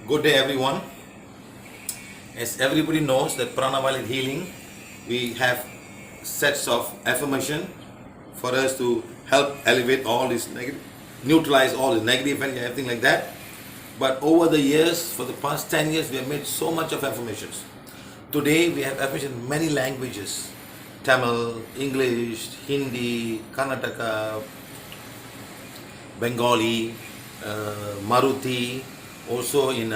Good day, everyone. As everybody knows that Prana while healing, we have sets of affirmation for us to help elevate all this negative, neutralize all the negative and everything like that. But over the years, for the past 10 years, we have made so much of affirmations. Today, we have affirmation in many languages: Tamil, English, Hindi, Karnataka, Bengali, Maruthi, also in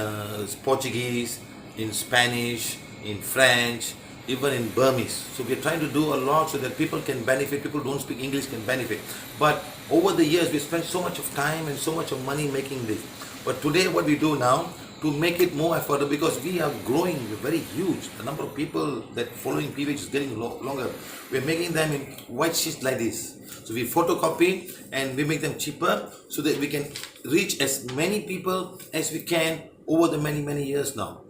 Portuguese, in Spanish, in French, even in Burmese. So we are trying to do a lot so that people can benefit, people who don't speak English can benefit. But over the years, we spent so much of time and so much of money making this. But today what we do now, to make it more affordable, because we are growing, we're very huge. The number of people that following PVH is getting longer. We're making them in white sheets like this. So we photocopy and we make them cheaper so that we can reach as many people as we can over the many years now.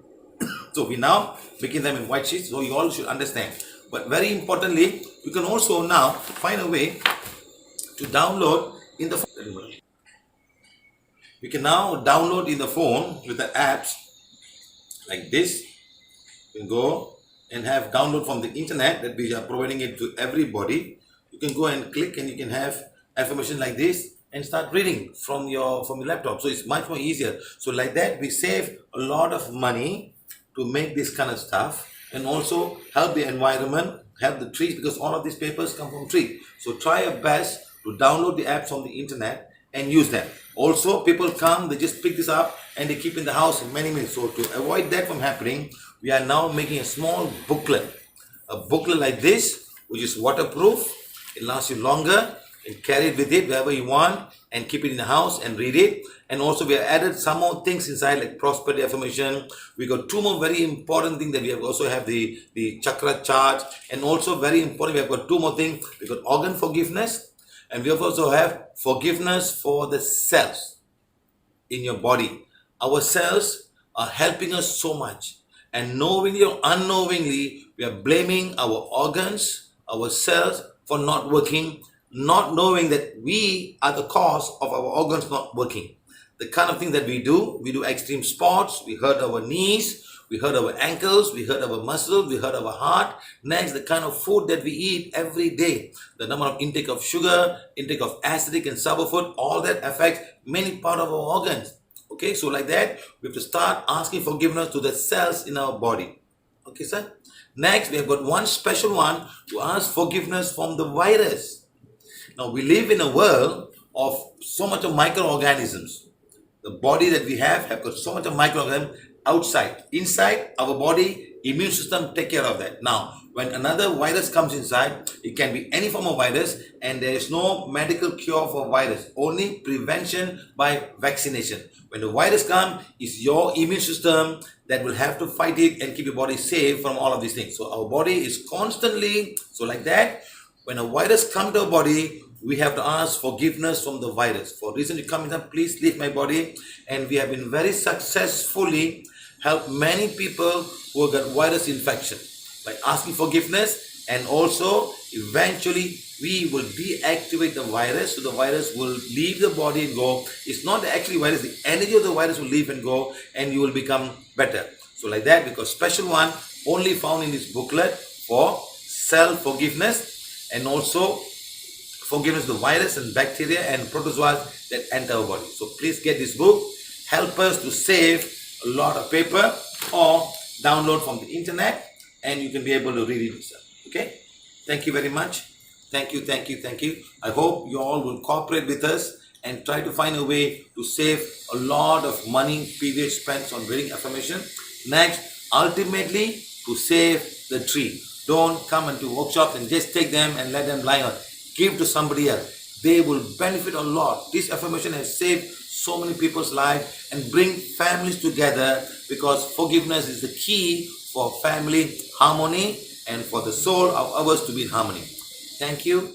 So we now making them in white sheets, so you all should understand. But very importantly, you can also now find a way to download in the phone. We can now download in the phone with the apps like this. You can go and have download from the internet that we are providing it to everybody. You can go and click and you can have affirmation like this and start reading from your laptop. So it's much more easier. So like that we save a lot of money to make this kind of stuff, and also help the environment, help the trees, because all of these papers come from trees. So try your best to download the apps from the internet and use them. Also, people come, they just pick this up and they keep in the house in many minutes. So to avoid that from happening, we are now making a small booklet. A booklet like this, which is waterproof. It lasts you longer. You can carry it with it wherever you want and keep it in the house and read it. And also we have added some more things inside, like prosperity affirmation. We got two more very important things that we have. Also have the chakra chart, and also very important, we have got two more things. We got organ forgiveness, and we also have forgiveness for the cells in your body. Our cells are helping us so much, and knowingly or unknowingly, we are blaming our organs, our cells for not working, not knowing that we are the cause of our organs not working. The kind of thing that we do extreme sports, we hurt our knees, we hurt our ankles, we hurt our muscles, we hurt our heart. Next, the kind of food that we eat every day, the number of intake of sugar, intake of acidic and sour food, all that affects many part of our organs. Okay, so like that, we have to start asking forgiveness to the cells in our body. Okay, sir? Next, we have got one special one to ask forgiveness from the virus. Now, we live in a world of so much of microorganisms. The body that we have got so much of microorganisms outside. Inside our body, immune system take care of that. Now, when another virus comes inside, it can be any form of virus, and there is no medical cure for virus. Only prevention by vaccination. When the virus comes, it's your immune system that will have to fight it and keep your body safe from all of these things. So our body is constantly, so like that, when a virus comes to our body, we have to ask forgiveness from the virus. For reason you come in, please leave my body. And we have been very successfully helped many people who got virus infection by asking forgiveness, and also eventually we will deactivate the virus, so the virus will leave the body and go. It's not actually virus, the energy of the virus will leave and go, and you will become better. So like that, because special one only found in this booklet for self-forgiveness, and also forgiveness of the virus and bacteria and protozoas that enter our body. So please get this book, help us to save a lot of paper, or download from the internet, and you can be able to read it yourself. Okay? Thank you very much. Thank you. I hope you all will cooperate with us and try to find a way to save a lot of money PVH spends on reading affirmation. Next, ultimately, to save the tree. Don't come into workshops and just take them and let them lie on. Give to somebody else. They will benefit a lot. This affirmation has saved so many people's lives and bring families together, because forgiveness is the key for family harmony and for the soul of ours to be in harmony. Thank you.